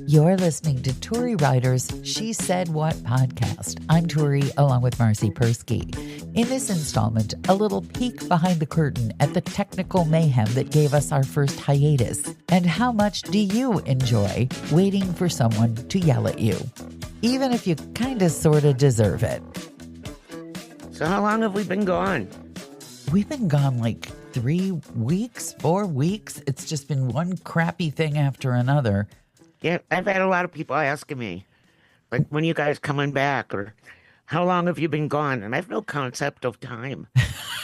You're listening to Tori Ryder's She Said What podcast. I'm Tori, along with Marcy Persky. In this installment, a little peek behind the curtain at the technical mayhem that gave us our first hiatus. And how much do you enjoy waiting for someone to yell at you, even if you kind of sort of deserve it? So how long have we been gone? We've been gone like 3 weeks, 4 weeks. It's just been one crappy thing after another. Yeah, I've had a lot of people asking me, like, when you guys coming back, or how long have you been gone? And I have no concept of time.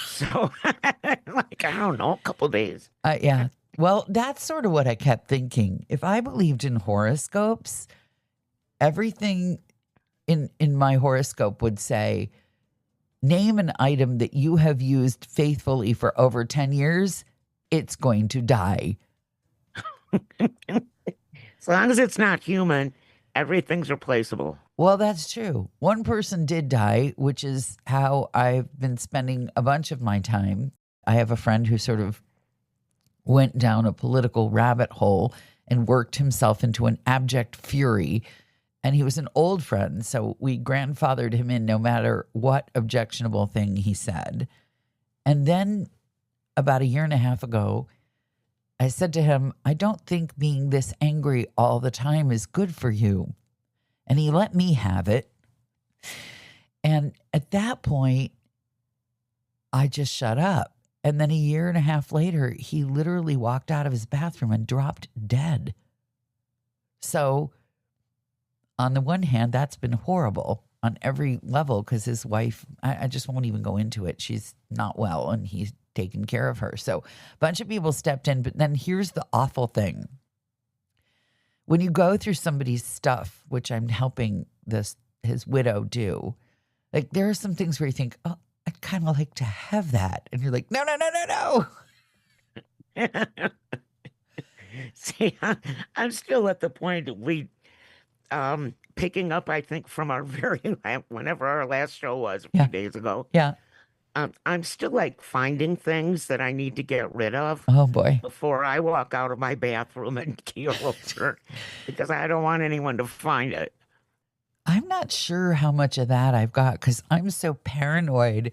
So, like, I don't know, a couple days. Yeah. Well, that's sort of what I kept thinking. If I believed in horoscopes, everything in my horoscope would say, name an item that you have used faithfully for over 10 years, it's going to die. As long as it's not human, everything's replaceable. Well, that's true. One person did die, which is how I've been spending a bunch of my time. I have a friend who sort of went down a political rabbit hole and worked himself into an abject fury. And he was an old friend, so we grandfathered him in no matter what objectionable thing he said. And then about a year and a half ago, I said to him, I don't think being this angry all the time is good for you. And he let me have it. And at that point, I just shut up. And then a year and a half later, he literally walked out of his bathroom and dropped dead. So on the one hand, that's been horrible on every level because his wife, I just won't even go into it. She's not well and he's taken care of her. So a bunch of people stepped in. But then here's the awful thing. When you go through somebody's stuff, which I'm helping his widow do, like there are some things where you think, oh, I'd kind of like to have that. And you're like, no. See, I'm still at the point that we picking up, I think, from our whenever our last show was a few days ago. Yeah. I'm still like finding things that I need to get rid of. Oh boy. Before I walk out of my bathroom and keel over, because I don't want anyone to find it. I'm not sure how much of that I've got because I'm so paranoid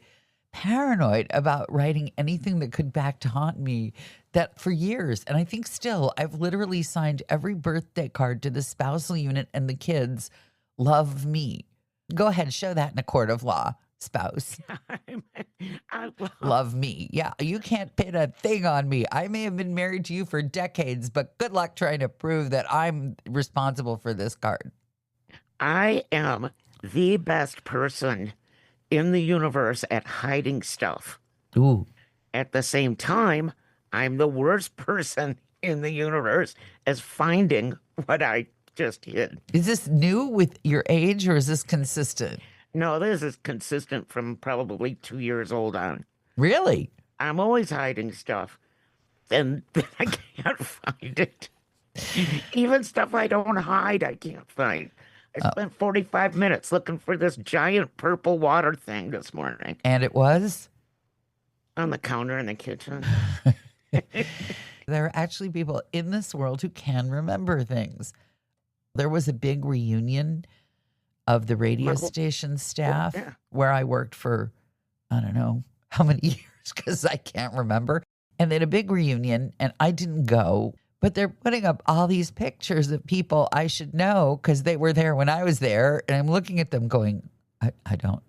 about writing anything that could back to haunt me that for years, and I think still, I've literally signed every birthday card to the spousal unit and the kids, love me. Go ahead, show that in a court of law, spouse. Love me. Yeah, you can't pin a thing on me. I may have been married to you for decades, but good luck trying to prove that I'm responsible for this card. I am the best person in the universe at hiding stuff. Ooh. At the same time, I'm the worst person in the universe as finding what I just hid. Is this new with your age or is this consistent? No, this is consistent from probably 2 years old on. Really? I'm always hiding stuff, and I can't find it. Even stuff I don't hide, I can't find. I spent 45 minutes looking for this giant purple water thing this morning. And it was? On the counter in the kitchen. There are actually people in this world who can remember things. There was a big reunion of the radio station staff where I worked for, I don't know how many years because I can't remember. And they had a big reunion and I didn't go, but they're putting up all these pictures of people I should know because they were there when I was there. And I'm looking at them going, I don't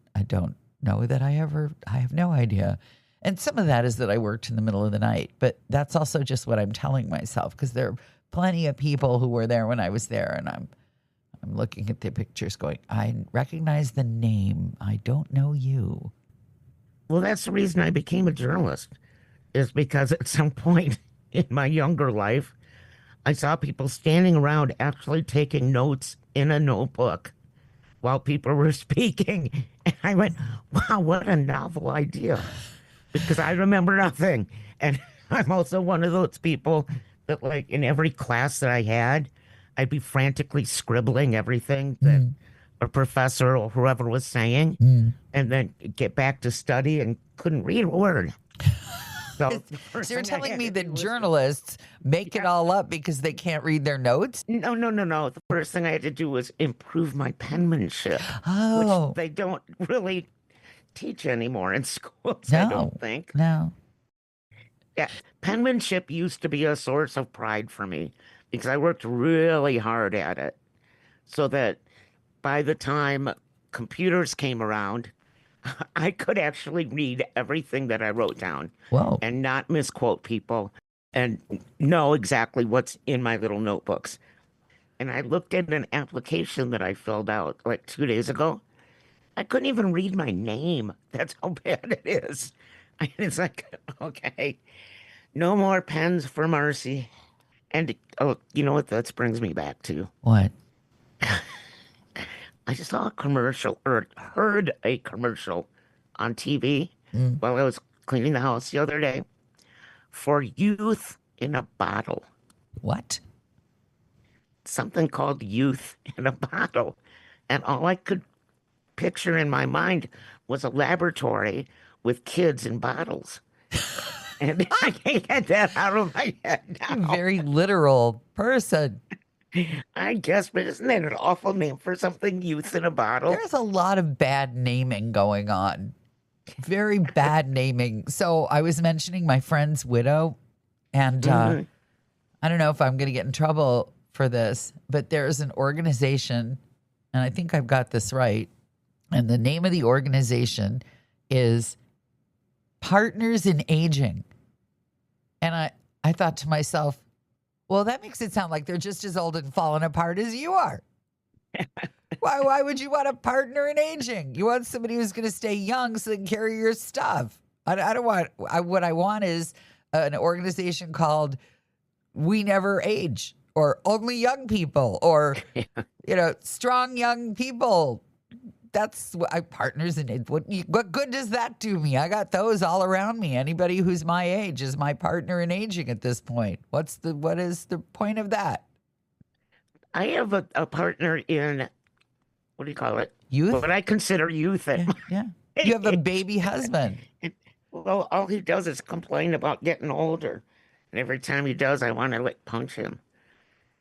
know that I have no idea. And some of that is that I worked in the middle of the night, but that's also just what I'm telling myself because there are plenty of people who were there when I was there, and I'm looking at the pictures going, I recognize the name. I don't know you. Well, that's the reason I became a journalist, is because at some point in my younger life, I saw people standing around actually taking notes in a notebook while people were speaking. And I went, wow, what a novel idea. Because I remember nothing. And I'm also one of those people that, like, in every class that I had, I'd be frantically scribbling everything that a professor or whoever was saying, and then get back to study and couldn't read a word. So, So the first you're thing I telling had me to that do was journalists make it all up because they can't read their notes? no, no, no, no. The first thing I had to do was improve my penmanship, which Oh, they don't really teach anymore in schools, I no, don't think. no. Yeah, penmanship used to be a source of pride for me because I worked really hard at it. So that by the time computers came around, I could actually read everything that I wrote down Whoa. and not misquote people and know exactly what's in my little notebooks. And I looked at an application that I filled out like 2 days ago. I couldn't even read my name. That's how bad it is. And it's like, okay, no more pens for Marcy. And oh, you know what that brings me back to? What? I saw a commercial or heard a commercial on TV Mm, while I was cleaning the house the other day for youth in a bottle. what? Something called youth in a bottle. And all I could picture in my mind was a laboratory with kids in bottles. And I can't get that out of my head You're a now. very literal person. I guess, but isn't that an awful name for something? Youth in a bottle? There's a lot of bad naming going on. Very bad naming. So I was mentioning my friend's widow, and Mhm. I don't know if I'm going to get in trouble for this, but there's an organization, and I think I've got this right. And the name of the organization is Partners in Aging. And I thought to myself, well, that makes it sound like they're just as old and falling apart as you are. Why would you want a partner in aging? You want somebody who's going to stay young so they can carry your stuff. I don't want, what I want is an organization called We Never Age, or Only Young People, or, Strong Young People. That's what partners in it. What good does that do me? I got those all around me. Anybody who's my age is my partner in aging at this point. What is the point of that? I have a partner in, what do you call it? Youth? What I consider youth at Yeah, my yeah. You have a age. baby husband. Well, all he does is complain about getting older. And every time he does, I want to like punch him.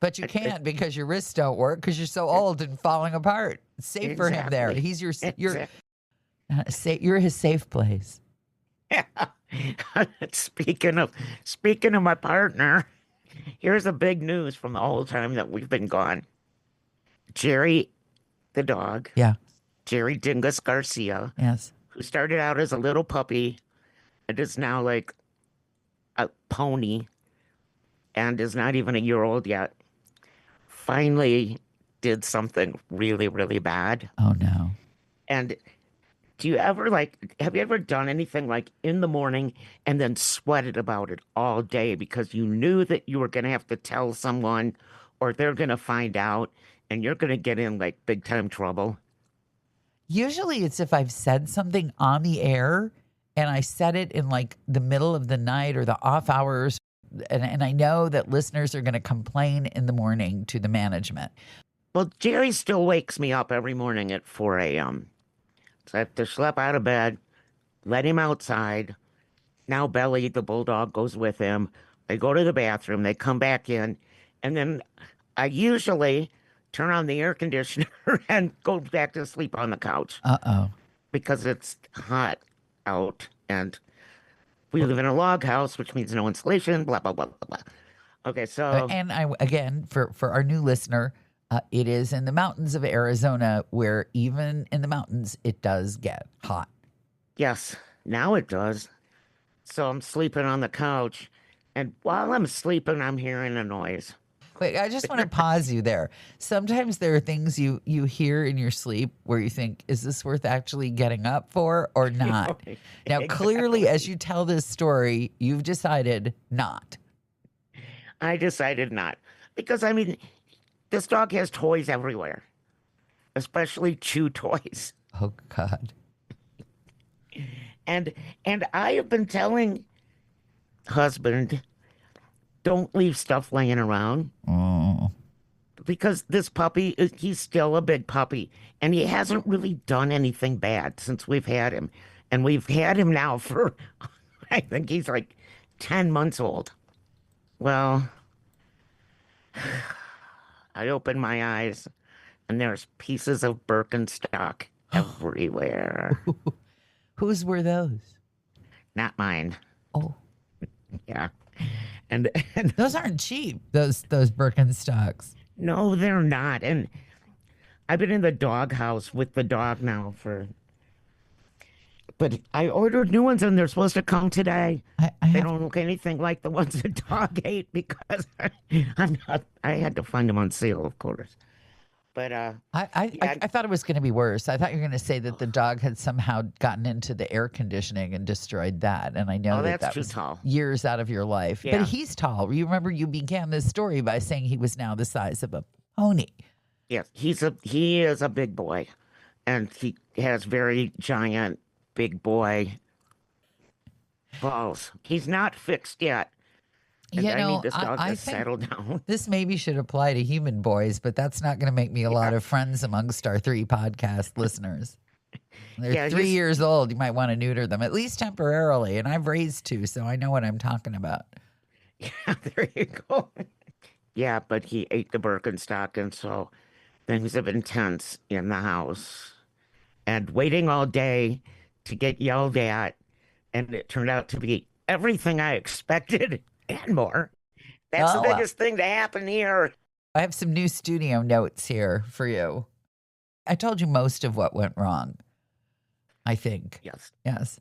But you can't because your wrists don't work because you're so old and falling apart. It's safe for him there. Exactly. He's Exactly. you're his safe place. Speaking of my partner, here's the big news from the whole time that we've been gone. Jerry, the dog, Yeah. Jerry Dingus Garcia, Yes. who started out as a little puppy and is now like a pony and is not even a year old yet, finally did something really, really bad. Oh no. And do you ever have you ever done anything like in the morning and then sweated about it all day because you knew that you were going to have to tell someone or they're going to find out and you're going to get in like big time trouble? Usually it's if I've said something on the air and I said it in like the middle of the night or the off hours, and I know that listeners are going to complain in the morning to the management. Well, Jerry still wakes me up every morning at 4 a.m. So I have to schlep out of bed, let him outside. Now Belly, the bulldog, goes with him. They go to the bathroom, they come back in, and then I usually turn on the air conditioner and go back to sleep on the couch Uh-oh. because it's hot out and we live in a log house, which means no insulation, blah, blah, blah, blah, blah. Okay, so And again, for our new listener, it is in the mountains of Arizona where even in the mountains, it does get hot. yes, now it does. So I'm sleeping on the couch, and while I'm sleeping, I'm hearing a noise. Wait, I just want to pause you there. Sometimes there are things you hear in your sleep where you think, is this worth actually getting up for or not? Now, clearly, as you tell this story, you've decided not. I decided not. Because, I mean, this dog has toys everywhere, especially chew toys. Oh, God. And I have been telling husband, don't leave stuff laying around. Oh. Because this puppy, he's still a big puppy, and he hasn't really done anything bad since we've had him. And we've had him now for, I think he's like 10 months old. Well, I opened my eyes and there's pieces of Birkenstock everywhere. Whose were those? Not mine. Oh, Yeah. And those aren't cheap. Those Birkenstocks. no, they're not. And I've been in the doghouse with the dog now but I ordered new ones and they're supposed to come today. I They have don't look anything like the ones the dog ate because I had to find them on sale, of course. But I thought it was going to be worse. I thought you were going to say that the dog had somehow gotten into the air conditioning and destroyed that. And I know Oh, that that's too was tall. years out of your life. Yeah. But he's tall. You remember you began this story by saying he was now the size of a pony. yes, he is a big boy, and he has very giant big boy balls. He's not fixed yet. And You I know, need this dog I to think settle down. this maybe should apply to human boys, but that's not going to make me a lot of friends amongst our 3 podcast listeners. They're Yeah, 3 he's- years old. You might want to neuter them, at least temporarily. And I've raised 2, so I know what I'm talking about. Yeah, there you go. Yeah, but he ate the Birkenstock, and so things have been tense in the house. And waiting all day to get yelled at, and it turned out to be everything I expected and more. That's Oh, the wow. biggest thing to happen here. I have some new studio notes here for you. I told you most of what went wrong, I think. Yes. Yes.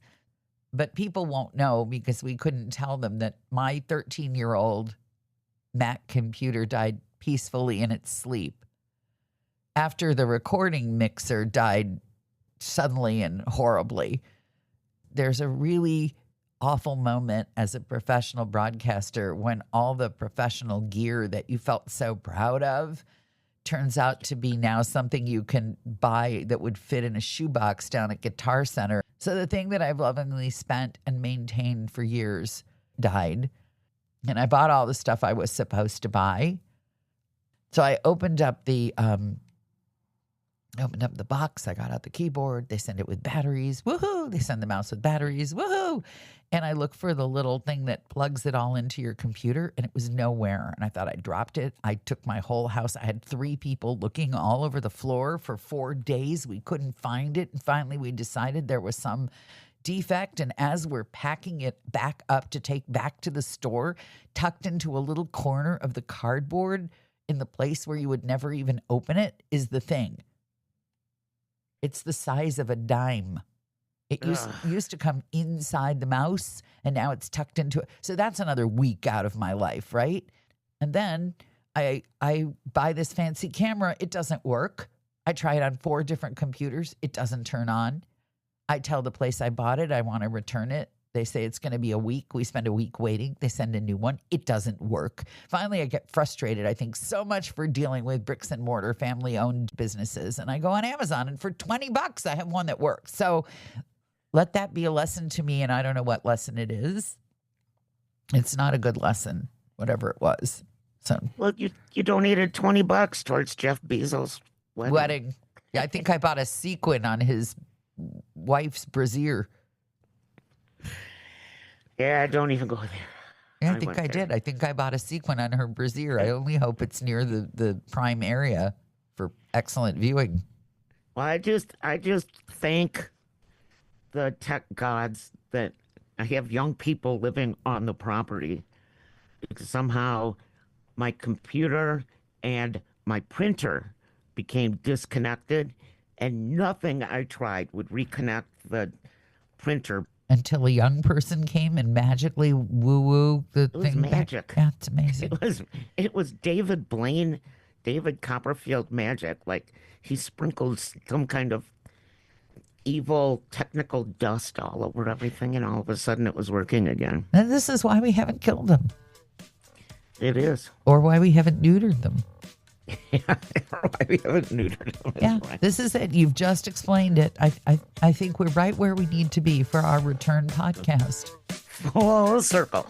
But people won't know because we couldn't tell them that my 13-year-old Mac computer died peacefully in its sleep after the recording mixer died suddenly and horribly. There's a really awful moment as a professional broadcaster when all the professional gear that you felt so proud of turns out to be now something you can buy that would fit in a shoebox down at Guitar Center. So the thing that I've lovingly spent and maintained for years died. And I bought all the stuff I was supposed to buy. So I opened up the box. I got out the keyboard. They send it with batteries. Woohoo! They send the mouse with batteries. Woohoo! And I look for the little thing that plugs it all into your computer, and it was nowhere. And I thought I dropped it. I took my whole house. I had 3 people looking all over the floor for 4 days. We couldn't find it. And finally, we decided there was some defect. And as we're packing it back up to take back to the store, tucked into a little corner of the cardboard in the place where you would never even open it, is the thing. It's the size of a dime. It used to come inside the mouse, and now it's tucked into it. So that's another week out of my life, right? And then I buy this fancy camera. It doesn't work. I try it on 4 different computers. It doesn't turn on. I tell the place I bought it I want to return it. They say it's going to be a week. We spend a week waiting. They send a new one. It doesn't work. Finally, I get frustrated. I think so much for dealing with bricks and mortar family-owned businesses. And I go on Amazon, and for $20, I have one that works. So let that be a lesson to me, and I don't know what lesson it is. It's not a good lesson, whatever it was. So Well, you donated $20 towards Jeff Bezos' wedding. Yeah, I think I bought a sequin on his wife's brassiere. Yeah, don't even go there. Yeah, I I think went I there. did. I think I bought a sequin on her brassiere. I only hope it's near the prime area for excellent viewing. Well, I just thank the tech gods that I have young people living on the property because somehow my computer and my printer became disconnected and nothing I tried would reconnect the printer. Until a young person came and magically woo the was thing back. magic. Yeah, it's amazing. It was David Blaine, David Copperfield magic. Like he sprinkled some kind of evil technical dust all over everything, and all of a sudden it was working again. And this is why we haven't killed them, It is. or why we haven't neutered them. Yeah, why we haven't neutered them. Yeah, That's right. this is it. You've just explained it. I think we're right where we need to be for our return podcast. Full circle.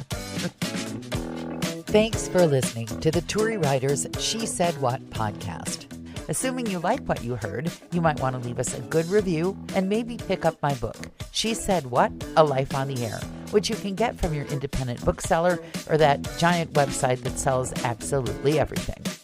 Thanks for listening to the Turi Writers She Said What podcast. Assuming you like what you heard, you might want to leave us a good review and maybe pick up my book, She Said What? A Life on the Air, which you can get from your independent bookseller or that giant website that sells absolutely everything.